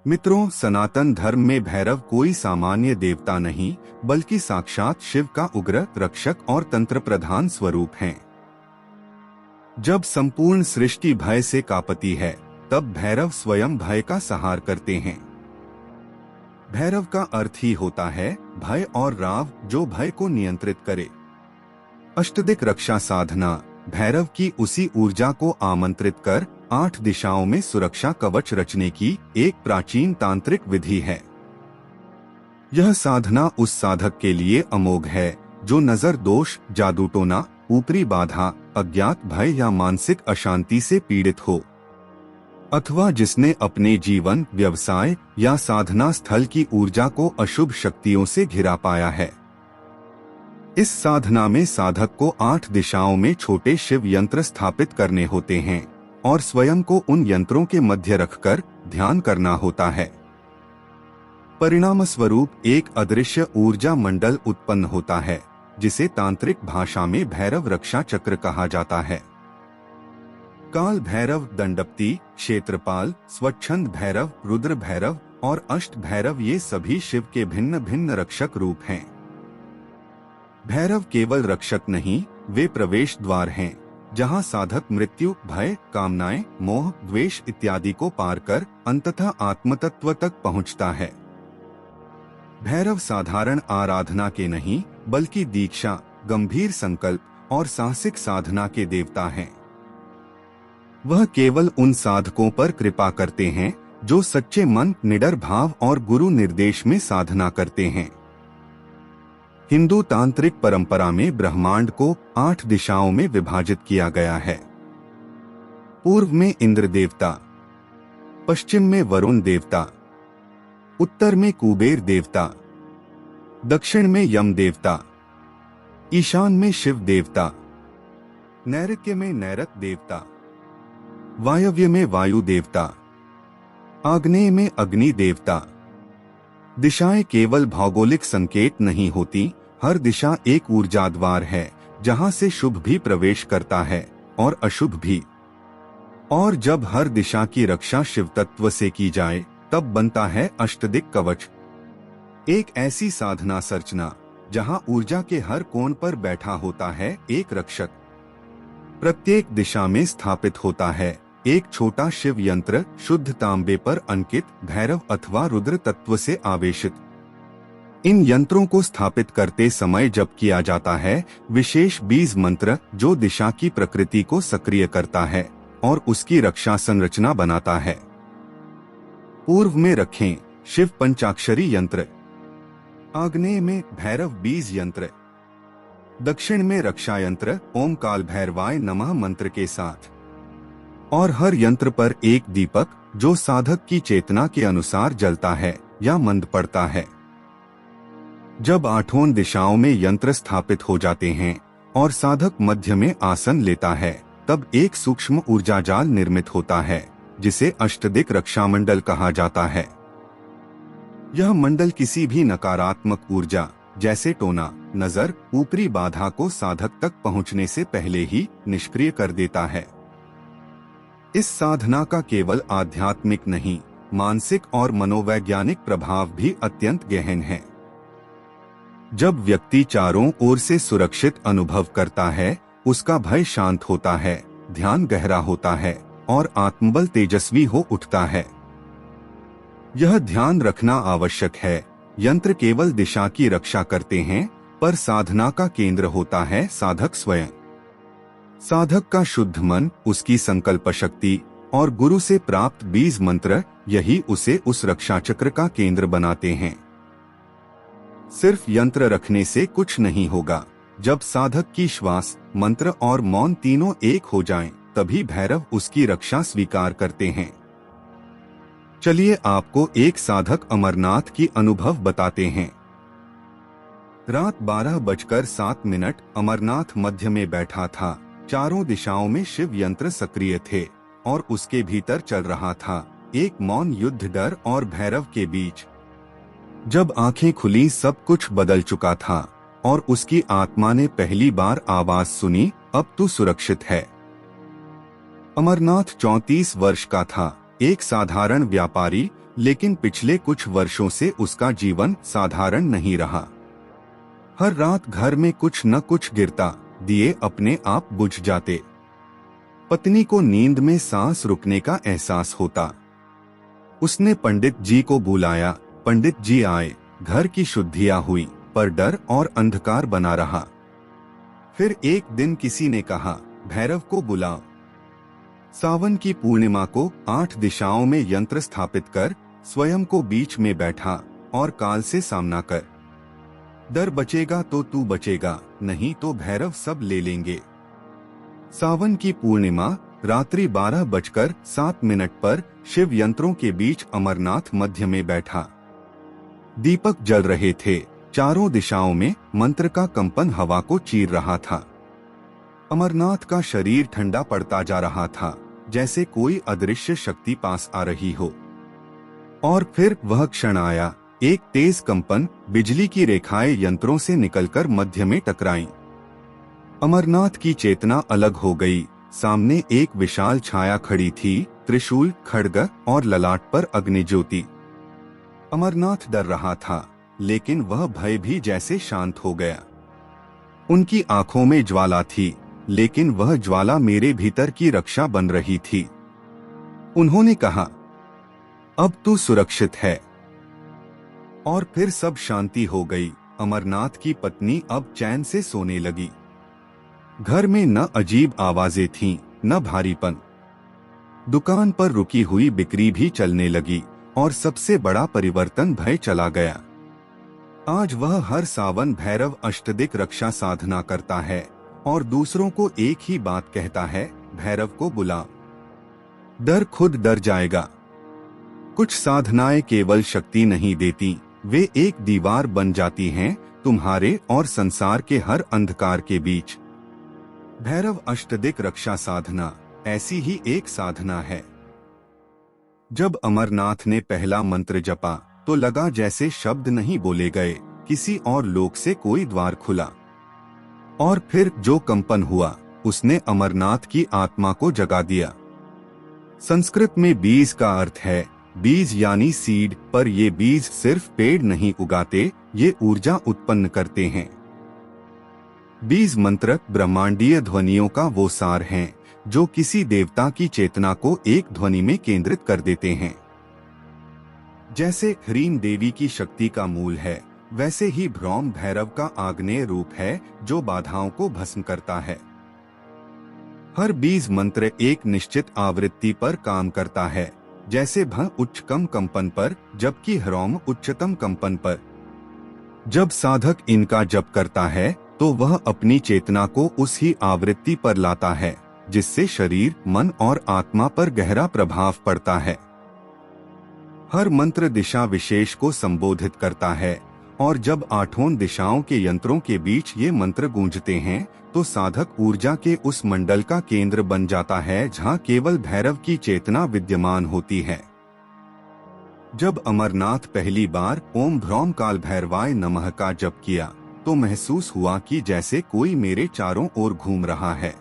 मित्रों, सनातन धर्म में भैरव कोई सामान्य देवता नहीं, बल्कि साक्षात शिव का उग्र रक्षक और तंत्र प्रधान स्वरूप हैं। जब संपूर्ण सृष्टि भय से कांपती है, तब भैरव स्वयं भय का संहार करते हैं। भैरव का अर्थ ही होता है भय और राव, जो भय को नियंत्रित करे। अष्टदिक रक्षा साधना भैरव की उसी ऊर्जा को आमंत्रित कर 8 दिशाओं में सुरक्षा कवच रचने की एक प्राचीन तांत्रिक विधि है। यह साधना उस साधक के लिए अमोघ है जो नजर दोष, जादू टोना, ऊपरी बाधा, अज्ञात भय या मानसिक अशांति से पीड़ित हो, अथवा जिसने अपने जीवन, व्यवसाय या साधना स्थल की ऊर्जा को अशुभ शक्तियों से घिरा पाया है। इस साधना में साधक को 8 दिशाओं में छोटे शिव यंत्र स्थापित करने होते हैं और स्वयं को उन यंत्रों के मध्य रखकर ध्यान करना होता है। परिणाम स्वरूप एक अदृश्य ऊर्जा मंडल उत्पन्न होता है, जिसे तांत्रिक भाषा में भैरव रक्षा चक्र कहा जाता है। काल भैरव, दंडपति, क्षेत्रपाल, स्वच्छंद भैरव, रुद्र भैरव और अष्ट भैरव ये सभी शिव के भिन्न भिन्न रक्षक रूप हैं। भैरव केवल रक्षक नहीं, वे प्रवेश द्वार हैं, जहां साधक मृत्यु, भय, कामनाएं, मोह, द्वेष इत्यादि को पार कर अंततः आत्मतत्व तक पहुंचता है। भैरव साधारण आराधना के नहीं, बल्कि दीक्षा, गंभीर संकल्प और साहसिक साधना के देवता हैं। वह केवल उन साधकों पर कृपा करते हैं जो सच्चे मन, निडर भाव और गुरु निर्देश में साधना करते हैं। हिंदू तांत्रिक परंपरा में ब्रह्मांड को 8 दिशाओं में विभाजित किया गया है। पूर्व में इंद्र देवता, पश्चिम में वरुण देवता, उत्तर में कुबेर देवता, दक्षिण में यम देवता, ईशान में शिव देवता, नैऋत्य में नैरत देवता, वायव्य में वायु देवता, आग्नेय में अग्नि देवता। दिशाएं केवल भौगोलिक संकेत नहीं होती, हर दिशा एक ऊर्जा द्वार है जहां से शुभ भी प्रवेश करता है और अशुभ भी। और जब हर दिशा की रक्षा शिव तत्व से की जाए, तब बनता है अष्टदिक कवच, एक ऐसी साधना संरचना जहां ऊर्जा के हर कोण पर बैठा होता है एक रक्षक। प्रत्येक दिशा में स्थापित होता है एक छोटा शिव यंत्र, शुद्ध तांबे पर अंकित, भैरव अथवा रुद्र तत्व से आवेशित। इन यंत्रों को स्थापित करते समय जप किया जाता है विशेष बीज मंत्र, जो दिशा की प्रकृति को सक्रिय करता है और उसकी रक्षा संरचना बनाता है। पूर्व में रखें शिव पंचाक्षरी यंत्र, आग्नेय में भैरव बीज यंत्र, दक्षिण में रक्षा यंत्र ओम काल भैरवाय नमः मंत्र के साथ, और हर यंत्र पर एक दीपक जो साधक की चेतना के अनुसार जलता है या मंद पड़ता है। जब 8 दिशाओं में यंत्र स्थापित हो जाते हैं और साधक मध्य में आसन लेता है, तब एक सूक्ष्म ऊर्जा जाल निर्मित होता है जिसे अष्टदिक रक्षा मंडल कहा जाता है। यह मंडल किसी भी नकारात्मक ऊर्जा जैसे टोना, नजर, ऊपरी बाधा को साधक तक पहुंचने से पहले ही निष्क्रिय कर देता है। इस साधना का केवल आध्यात्मिक नहीं, मानसिक और मनोवैज्ञानिक प्रभाव भी अत्यंत गहन है। जब व्यक्ति चारों ओर से सुरक्षित अनुभव करता है, उसका भय शांत होता है, ध्यान गहरा होता है और आत्मबल तेजस्वी हो उठता है। यह ध्यान रखना आवश्यक है, यंत्र केवल दिशा की रक्षा करते हैं, पर साधना का केंद्र होता है साधक स्वयं। साधक का शुद्ध मन, उसकी संकल्प शक्ति और गुरु से प्राप्त बीज मंत्र, यही उसे उस रक्षा चक्र का केंद्र बनाते हैं। सिर्फ यंत्र रखने से कुछ नहीं होगा। जब साधक की श्वास, मंत्र और मौन तीनों एक हो जाएं, तभी भैरव उसकी रक्षा स्वीकार करते हैं। चलिए आपको एक साधक अमरनाथ की अनुभव बताते हैं। रात 12:07 अमरनाथ मध्य में बैठा था। चारों दिशाओं में शिव यंत्र सक्रिय थे और उसके भीतर चल रहा था एक मौन युद्ध, डर और भैरव के बीच। जब आंखें खुली, सब कुछ बदल चुका था और उसकी आत्मा ने पहली बार आवाज सुनी, अब तू सुरक्षित है। अमरनाथ 34 वर्ष का था, एक साधारण व्यापारी लेकिन पिछले कुछ वर्षों से उसका जीवन साधारण नहीं रहा। हर रात घर में कुछ न कुछ गिरता, दिए अपने आप बुझ जाते। पत्नी को नींद में सांस रुकने का एहसास होता। उसने पंडित जी को बुलाया। पंडित जी आए, घर की शुद्धियां हुई, पर डर और अंधकार बना रहा। फिर एक दिन किसी ने कहा, भैरव को बुलाओ। सावन की पूर्णिमा को 8 दिशाओं में यंत्र स्थापित कर स्वयं को बीच में बैठा और काल से सामना कर। डर बचेगा तो तू बचेगा, नहीं तो भैरव सब ले लेंगे। सावन की पूर्णिमा रात्रि 12:07 पर शिव यंत्रों के बीच अमरनाथ मध्य में बैठा। दीपक जल रहे थे। चारों दिशाओं में मंत्र का कंपन हवा को चीर रहा था। अमरनाथ का शरीर ठंडा पड़ता जा रहा था, जैसे कोई अदृश्य शक्ति पास आ रही हो। और फिर वह क्षण आया, एक तेज कंपन, बिजली की रेखाएं यंत्रों से निकलकर मध्य में टकराईं। अमरनाथ की चेतना अलग हो गई। सामने एक विशाल छाया खड़ी थी, त्रिशूल, खड्ग और ललाट पर अग्नि ज्योति। अमरनाथ डर रहा था, लेकिन वह भय भी जैसे शांत हो गया। उनकी आंखों में ज्वाला थी, लेकिन वह ज्वाला मेरे भीतर की रक्षा बन रही थी। उन्होंने कहा, अब तू सुरक्षित है। और फिर सब शांति हो गई। अमरनाथ की पत्नी अब चैन से सोने लगी। घर में न अजीब आवाजें थीं, न भारीपन। दुकान पर रुकी हुई बिक्री भी चलने लगी और सबसे बड़ा परिवर्तन भय चला गया। आज वह हर सावन भैरव अष्टदिक रक्षा साधना करता है और दूसरों को एक ही बात कहता है, भैरव को बुला। डर खुद डर जाएगा। कुछ साधनाएं केवल शक्ति नहीं देती, वे एक दीवार बन जाती हैं तुम्हारे और संसार के हर अंधकार के बीच। भैरव अष्टदिक रक्षा साधना ऐसी ही एक साधना है। जब अमरनाथ ने पहला मंत्र जपा तो लगा जैसे शब्द नहीं बोले गए, किसी और लोक से कोई द्वार खुला। और फिर जो कंपन हुआ, उसने अमरनाथ की आत्मा को जगा दिया। संस्कृत में बीज का अर्थ है बीज यानी सीड, पर ये बीज सिर्फ पेड़ नहीं उगाते, ये ऊर्जा उत्पन्न करते हैं। बीज मंत्र ब्रह्मांडीय ध्वनियों का वो सार हैं जो किसी देवता की चेतना को एक ध्वनि में केंद्रित कर देते हैं। जैसे ह्रीम देवी की शक्ति का मूल है, वैसे ही भ्रौम भैरव का आग्नेय रूप है जो बाधाओं को भस्म करता है। हर बीज मंत्र एक निश्चित आवृत्ति पर काम करता है, जैसे भ उच्चतम कंपन पर, जबकि ह्रौम उच्चतम कंपन पर। जब साधक इनका जप करता है तो वह अपनी चेतना को उस ही आवृत्ति पर लाता है, जिससे शरीर, मन और आत्मा पर गहरा प्रभाव पड़ता है। हर मंत्र दिशा विशेष को संबोधित करता है, और जब 8 दिशाओं के यंत्रों के बीच ये मंत्र गूंजते हैं तो साधक ऊर्जा के उस मंडल का केंद्र बन जाता है जहाँ केवल भैरव की चेतना विद्यमान होती है। जब अमरनाथ पहली बार ओम भ्रौम काल भैरवाय नमः का जप किया तो महसूस हुआ कि जैसे कोई मेरे चारों ओर घूम रहा है।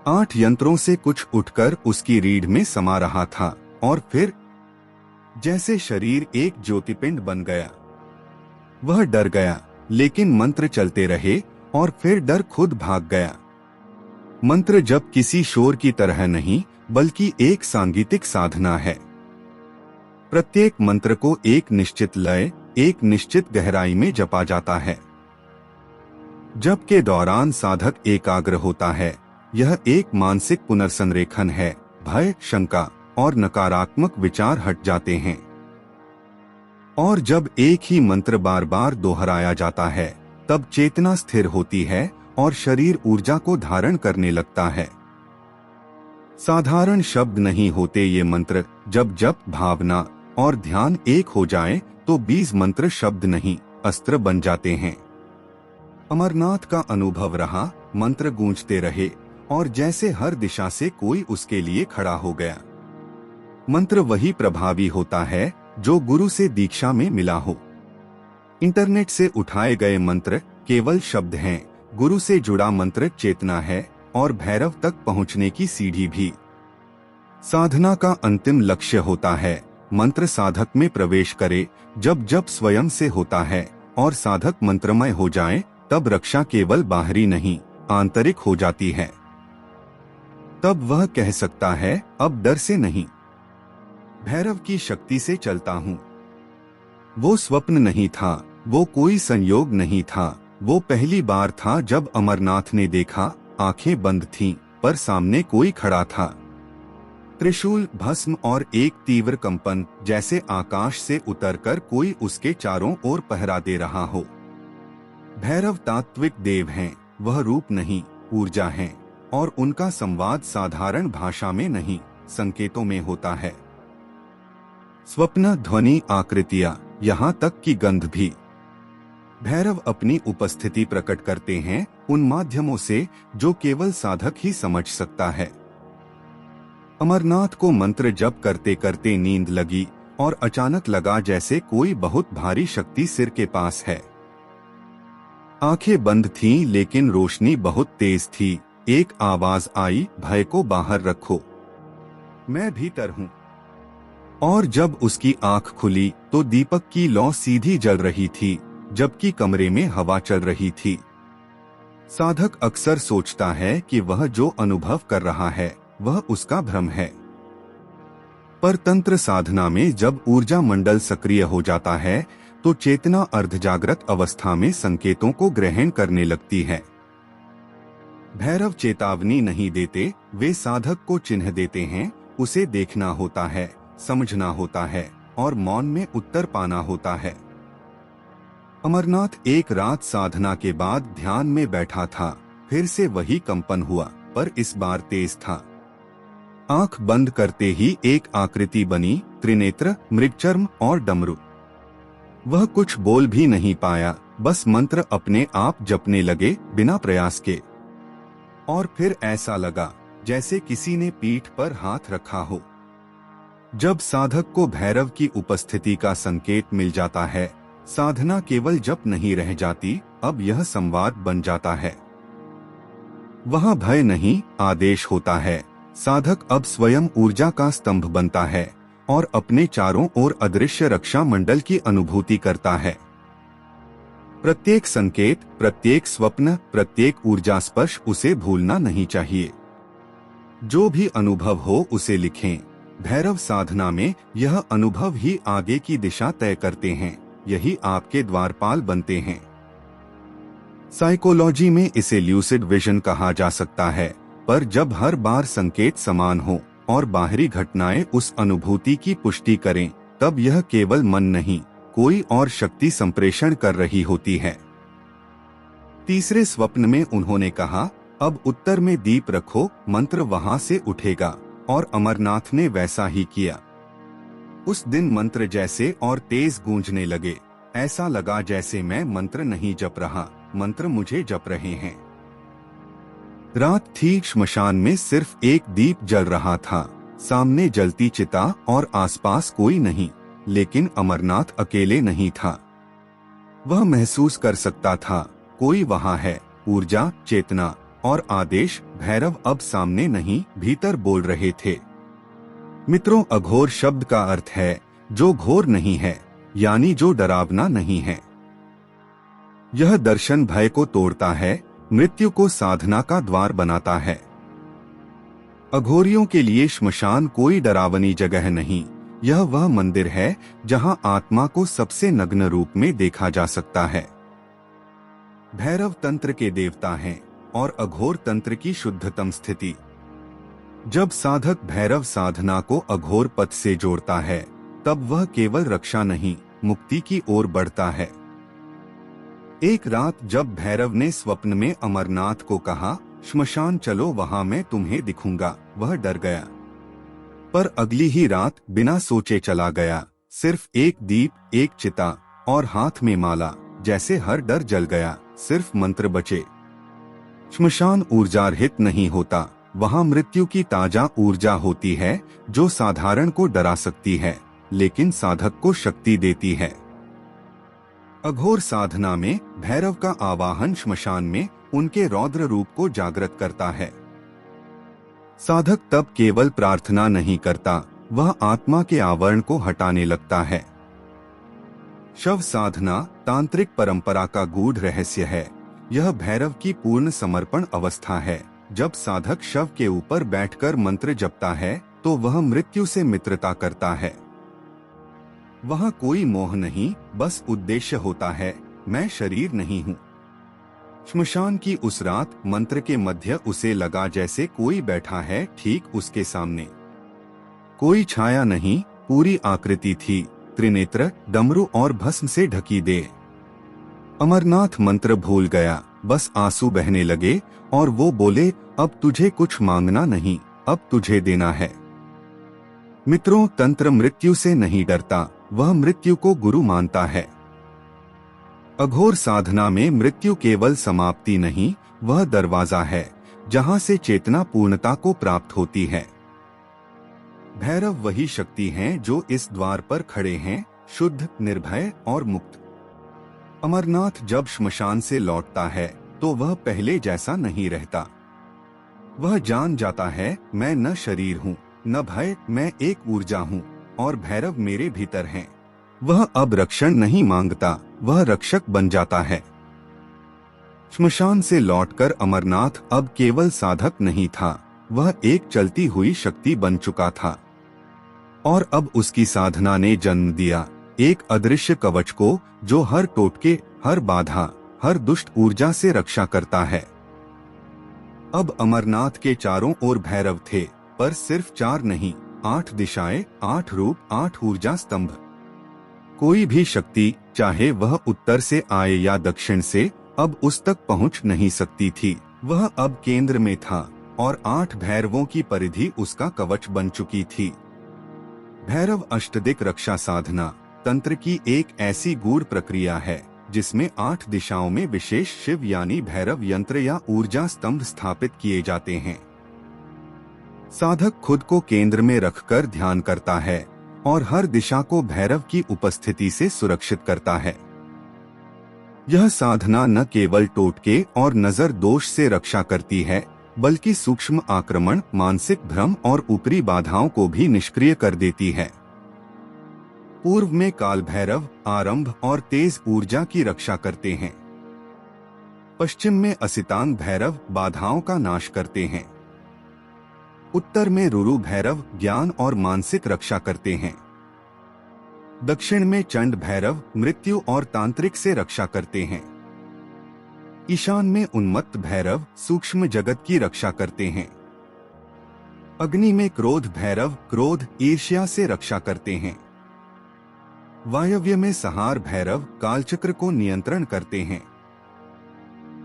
8 यंत्रों से कुछ उठकर उसकी रीढ़ में समा रहा था और फिर जैसे शरीर एक ज्योतिपिंड बन गया। वह डर गया, लेकिन मंत्र चलते रहे और फिर डर खुद भाग गया। मंत्र जप किसी शोर की तरह नहीं, बल्कि एक सांगीतिक साधना है। प्रत्येक मंत्र को एक निश्चित लय, एक निश्चित गहराई में जपा जाता है। जप के दौरान साधक एकाग्र होता है। यह एक मानसिक पुनर्संरेखन है। भय, शंका और नकारात्मक विचार हट जाते हैं। और जब एक ही मंत्र बार बार दोहराया जाता है, तब चेतना स्थिर होती है और शरीर ऊर्जा को धारण करने लगता है। साधारण शब्द नहीं होते ये मंत्र। जब जप, भावना और ध्यान एक हो जाए तो बीज मंत्र शब्द नहीं, अस्त्र बन जाते हैं। अमरनाथ का अनुभव रहा, मंत्र गूंजते रहे और जैसे हर दिशा से कोई उसके लिए खड़ा हो गया। मंत्र वही प्रभावी होता है जो गुरु से दीक्षा में मिला हो। इंटरनेट से उठाए गए मंत्र केवल शब्द हैं, गुरु से जुड़ा मंत्र चेतना है और भैरव तक पहुंचने की सीढ़ी भी। साधना का अंतिम लक्ष्य होता है मंत्र साधक में प्रवेश करे। जब जप स्वयं से होता है और साधक मंत्रमय हो जाए, तब रक्षा केवल बाहरी नहीं, आंतरिक हो जाती है। तब वह कह सकता है, अब डर से नहीं, भैरव की शक्ति से चलता हूँ। वो स्वप्न नहीं था, वो कोई संयोग नहीं था, वो पहली बार था जब अमरनाथ ने देखा। आंखें बंद थीं, पर सामने कोई खड़ा था। त्रिशूल, भस्म और एक तीव्र कंपन, जैसे आकाश से उतरकर कोई उसके चारों ओर पहरा दे रहा हो। भैरव तात्विक देव हैं, वह रूप नहीं, ऊर्जा है, और उनका संवाद साधारण भाषा में नहीं, संकेतों में होता है। स्वप्न, ध्वनि, आकृतियां, यहाँ तक कि गंध भी। भैरव अपनी उपस्थिति प्रकट करते हैं उन माध्यमों से जो केवल साधक ही समझ सकता है। अमरनाथ को मंत्र जप करते करते नींद लगी और अचानक लगा जैसे कोई बहुत भारी शक्ति सिर के पास है। आंखें बंद थीं, लेकिन रोशनी बहुत तेज थी। एक आवाज आई, भय को बाहर रखो, मैं भीतर हूँ। और जब उसकी आंख खुली तो दीपक की लौ सीधी जल रही थी, जबकि कमरे में हवा चल रही थी। साधक अक्सर सोचता है कि वह जो अनुभव कर रहा है वह उसका भ्रम है, पर तंत्र साधना में जब ऊर्जा मंडल सक्रिय हो जाता है तो चेतना अर्धजागृत अवस्था में संकेतों को ग्रहण करने लगती है। भैरव चेतावनी नहीं देते, वे साधक को चिन्ह देते हैं। उसे देखना होता है, समझना होता है और मौन में उत्तर पाना होता है। अमरनाथ एक रात साधना के बाद ध्यान में बैठा था। फिर से वही कंपन हुआ, पर इस बार तेज था। आंख बंद करते ही एक आकृति बनी, त्रिनेत्र, मृगचर्म और डमरू। वह कुछ बोल भी नहीं पाया, बस मंत्र अपने आप जपने लगे बिना प्रयास के। और फिर ऐसा लगा जैसे किसी ने पीठ पर हाथ रखा हो। जब साधक को भैरव की उपस्थिति का संकेत मिल जाता है, साधना केवल जप नहीं रह जाती, अब यह संवाद बन जाता है। वहाँ भय नहीं, आदेश होता है। साधक अब स्वयं ऊर्जा का स्तंभ बनता है और अपने चारों ओर अदृश्य रक्षा मंडल की अनुभूति करता है। प्रत्येक संकेत, प्रत्येक स्वप्न, प्रत्येक ऊर्जा स्पर्श उसे भूलना नहीं चाहिए। जो भी अनुभव हो उसे लिखें। भैरव साधना में यह अनुभव ही आगे की दिशा तय करते हैं, यही आपके द्वारपाल बनते हैं। साइकोलॉजी में इसे ल्यूसिड विजन कहा जा सकता है, पर जब हर बार संकेत समान हो और बाहरी घटनाएं उस अनुभूति की पुष्टि करें, तब यह केवल मन नहीं, कोई और शक्ति संप्रेषण कर रही होती है। तीसरे स्वप्न में उन्होंने कहा, अब उत्तर में दीप रखो, मंत्र वहां से उठेगा, और अमरनाथ ने वैसा ही किया। उस दिन मंत्र जैसे और तेज गूंजने लगे। ऐसा लगा जैसे मैं मंत्र नहीं जप रहा, मंत्र मुझे जप रहे हैं। रात थी, श्मशान में सिर्फ एक दीप जल रहा था। सामने जलती चिता और आसपास कोई नहीं, लेकिन अमरनाथ अकेले नहीं था। वह महसूस कर सकता था, कोई वहां है। ऊर्जा, चेतना और आदेश भैरव अब सामने नहीं, भीतर बोल रहे थे। मित्रों, अघोर शब्द का अर्थ है जो घोर नहीं है, यानी जो डरावना नहीं है। यह दर्शन भय को तोड़ता है, मृत्यु को साधना का द्वार बनाता है। अघोरियों के लिए श्मशान कोई डरावनी जगह नहीं, यह वह मंदिर है जहां आत्मा को सबसे नग्न रूप में देखा जा सकता है। भैरव तंत्र के देवता हैं और अघोर तंत्र की शुद्धतम स्थिति। जब साधक भैरव साधना को अघोर पथ से जोड़ता है, तब वह केवल रक्षा नहीं, मुक्ति की ओर बढ़ता है। एक रात जब भैरव ने स्वप्न में अमरनाथ को कहा, श्मशान चलो, वहां मैं तुम्हें दिखूंगा, वह डर गया। पर अगली ही रात बिना सोचे चला गया। सिर्फ एक दीप, एक चिता और हाथ में माला, जैसे हर डर जल गया, सिर्फ मंत्र बचे। श्मशान ऊर्जा रहित नहीं होता, वहां मृत्यु की ताजा ऊर्जा होती है जो साधारण को डरा सकती है, लेकिन साधक को शक्ति देती है। अघोर साधना में भैरव का आवाहन श्मशान में उनके रौद्र रूप को जागृत करता है। साधक तब केवल प्रार्थना नहीं करता, वह आत्मा के आवरण को हटाने लगता है। शव साधना तांत्रिक परंपरा का गूढ़ रहस्य है। यह भैरव की पूर्ण समर्पण अवस्था है। जब साधक शव के ऊपर बैठकर मंत्र जपता है तो वह मृत्यु से मित्रता करता है। वहाँ कोई मोह नहीं, बस उद्देश्य होता है, मैं शरीर नहीं हूँ। श्मशान की उस रात मंत्र के मध्य उसे लगा जैसे कोई बैठा है ठीक उसके सामने। कोई छाया नहीं, पूरी आकृति थी, त्रिनेत्र, डमरू और भस्म से ढकी दे। अमरनाथ मंत्र भूल गया, बस आंसू बहने लगे और वो बोले, अब तुझे कुछ मांगना नहीं, अब तुझे देना है। मित्रों, तंत्र मृत्यु से नहीं डरता, वह मृत्यु को गुरु मानता है। अघोर साधना में मृत्यु केवल समाप्ति नहीं, वह दरवाजा है जहां से चेतना पूर्णता को प्राप्त होती है। भैरव वही शक्ति हैं जो इस द्वार पर खड़े हैं, शुद्ध, निर्भय और मुक्त। अमरनाथ जब श्मशान से लौटता है तो वह पहले जैसा नहीं रहता। वह जान जाता है, मैं न शरीर हूँ न भय, मैं एक ऊर्जा हूँ और भैरव मेरे भीतर हैं। वह अब रक्षण नहीं मांगता, वह रक्षक बन जाता है। श्मशान से लौटकर अमरनाथ अब केवल साधक नहीं था, वह एक चलती हुई शक्ति बन चुका था। और अब उसकी साधना ने जन्म दिया एक अदृश्य कवच को, जो हर टोटके, हर बाधा, हर दुष्ट ऊर्जा से रक्षा करता है। अब अमरनाथ के चारों ओर भैरव थे, पर सिर्फ 4 नहीं, 8 दिशाएं, 8 रूप, 8 ऊर्जा स्तंभ। कोई भी शक्ति, चाहे वह उत्तर से आए या दक्षिण से, अब उस तक पहुंच नहीं सकती थी। वह अब केंद्र में था और 8 भैरवों की परिधि उसका कवच बन चुकी थी। भैरव अष्टदिक रक्षा साधना तंत्र की एक ऐसी गूढ़ प्रक्रिया है जिसमें 8 दिशाओं में विशेष शिव यानी भैरव यंत्र या ऊर्जा स्तंभ स्थापित किए जाते हैं। साधक खुद को केंद्र में रखकर ध्यान करता है और हर दिशा को भैरव की उपस्थिति से सुरक्षित करता है। यह साधना न केवल टोटके और नजर दोष से रक्षा करती है, बल्कि सूक्ष्म आक्रमण, मानसिक भ्रम और ऊपरी बाधाओं को भी निष्क्रिय कर देती है। पूर्व में काल भैरव आरंभ और तेज ऊर्जा की रक्षा करते हैं। पश्चिम में असितान भैरव बाधाओं का नाश करते हैं। उत्तर में रुरु भैरव ज्ञान और मानसिक रक्षा करते हैं। दक्षिण में चंड भैरव मृत्यु और तांत्रिक से रक्षा करते हैं। ईशान में उन्मत्त भैरव सूक्ष्म जगत की रक्षा करते हैं। अग्नि में क्रोध भैरव क्रोध, ईर्ष्या से रक्षा करते हैं। वायव्य में संहार भैरव कालचक्र को नियंत्रण करते हैं।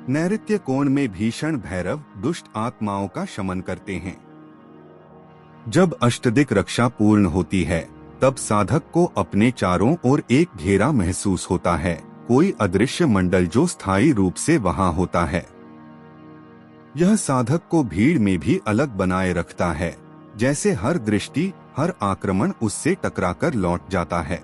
नैऋत्य कोण में भीषण भैरव दुष्ट आत्माओं का शमन करते हैं। जब अष्टदिक रक्षा पूर्ण होती है, तब साधक को अपने चारों ओर एक घेरा महसूस होता है, कोई अदृश्य मंडल जो स्थायी रूप से वहां होता है। यह साधक को भीड़ में भी अलग बनाए रखता है, जैसे हर दृष्टि, हर आक्रमण उससे टकराकर लौट जाता है।